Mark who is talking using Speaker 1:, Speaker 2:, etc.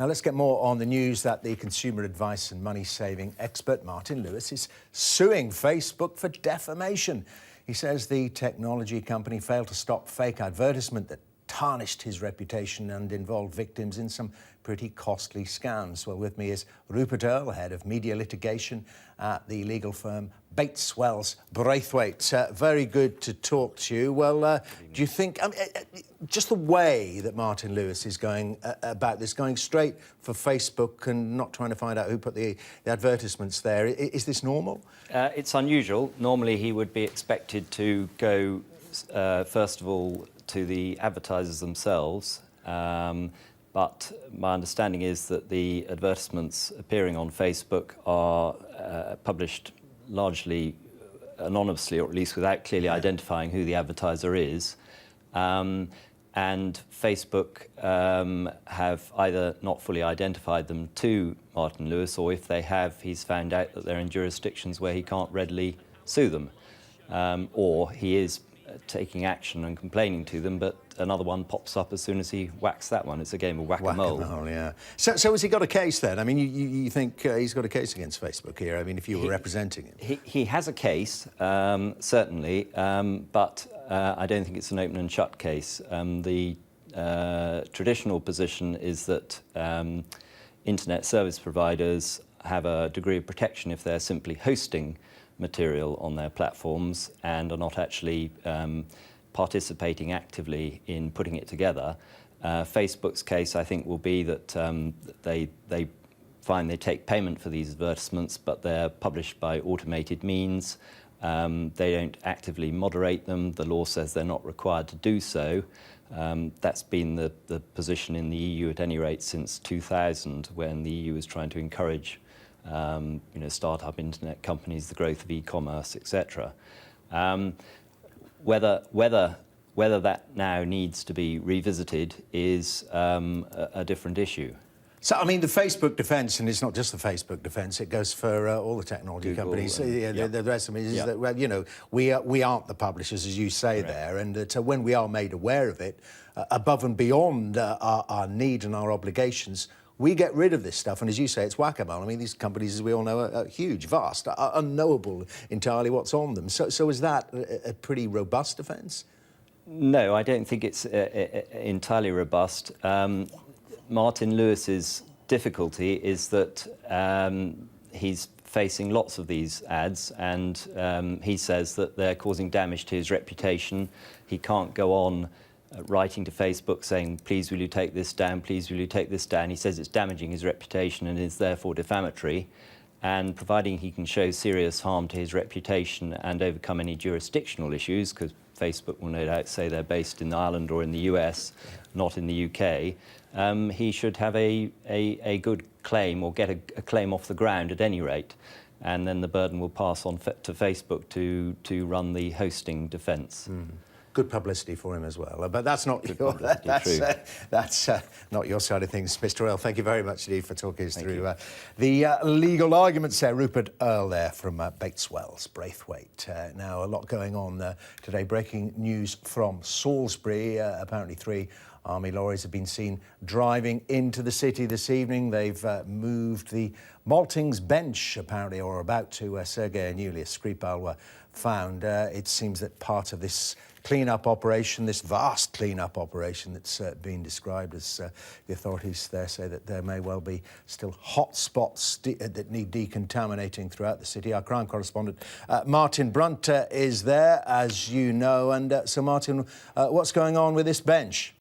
Speaker 1: Now let's get more on the news that the consumer advice and money-saving expert Martin Lewis is suing Facebook for defamation. He says the technology company failed to stop fake advertisement that tarnished his reputation and involved victims in some pretty costly scams. Well, with me is Rupert Earle, head of media litigation at the legal firm Bates Wells Braithwaite. Very good to talk to you. Well, do you think, just the way that Martin Lewis is going about this, going straight for Facebook and not trying to find out who put the advertisements there, is this normal?
Speaker 2: It's unusual. Normally he would be expected to go, first of all, to the advertisers themselves, but my understanding is that the advertisements appearing on Facebook are published largely anonymously, or at least without clearly identifying who the advertiser is. And Facebook have either not fully identified them to Martin Lewis, or if they have, he's found out that they're in jurisdictions where he can't readily sue them, or he is taking action and complaining to them, but another one pops up as soon as he whacks that one. It's a game of whack-a-mole.
Speaker 1: Whack-a-mole, yeah. So has he got a case then? I mean, you think he's got a case against Facebook here? I mean, if you were representing him.
Speaker 2: He has a case, certainly, but I don't think it's an open and shut case. The traditional position is that internet service providers have a degree of protection if they're simply hosting material on their platforms and are not actually participating actively in putting it together. Facebook's case, I think, will be that they find they take payment for these advertisements, but they're published by automated means. They don't actively moderate them. The law says they're not required to do so. That's been the position in the EU, at any rate, since 2000, when the EU was trying to encourage start-up internet companies, the growth of e-commerce, etc. Whether that now needs to be revisited is a different issue.
Speaker 1: So, I mean, the Facebook defence, and it's not just the Facebook defence, it goes for all the technology
Speaker 2: Google
Speaker 1: companies. The rest of it is that, well, we aren't the publishers, as you say there, and that when we are made aware of it, above and beyond our need and our obligations, we get rid of this stuff, and as you say, it's whack-a-mole. I mean, these companies, as we all know, are huge, vast, are unknowable entirely what's on them. So is that a pretty robust defence?
Speaker 2: No, I don't think it's entirely robust. Martin Lewis's difficulty is that he's facing lots of these ads, and he says that they're causing damage to his reputation. He can't go on writing to Facebook saying, please will you take this down, please will you take this down. He says it's damaging his reputation and is therefore defamatory. And providing he can show serious harm to his reputation and overcome any jurisdictional issues, because Facebook will no doubt say they're based in Ireland or in the US, not in the UK, he should have a good claim, or get a claim off the ground at any rate. And then the burden will pass on to Facebook to run the hosting defence.
Speaker 1: Good publicity for him as well, but that's not that's not your side of things, Mr. Earle. Thank you very much indeed for talking us through the legal arguments there. Rupert Earle there from Bates Wells Braithwaite. Now, a lot going on today. Breaking news from Salisbury. Apparently 3 army lorries have been seen driving into the city this evening. They've moved the Maltings bench, apparently, or about to. Sergei and Yulia Skripal were found. It seems that part of this clean-up operation, this vast clean-up operation that's been described as the authorities there say that there may well be still hot spots that need decontaminating throughout the city. Our crime correspondent Martin Brunt is there, as you know. And so, Martin, what's going on with this bench?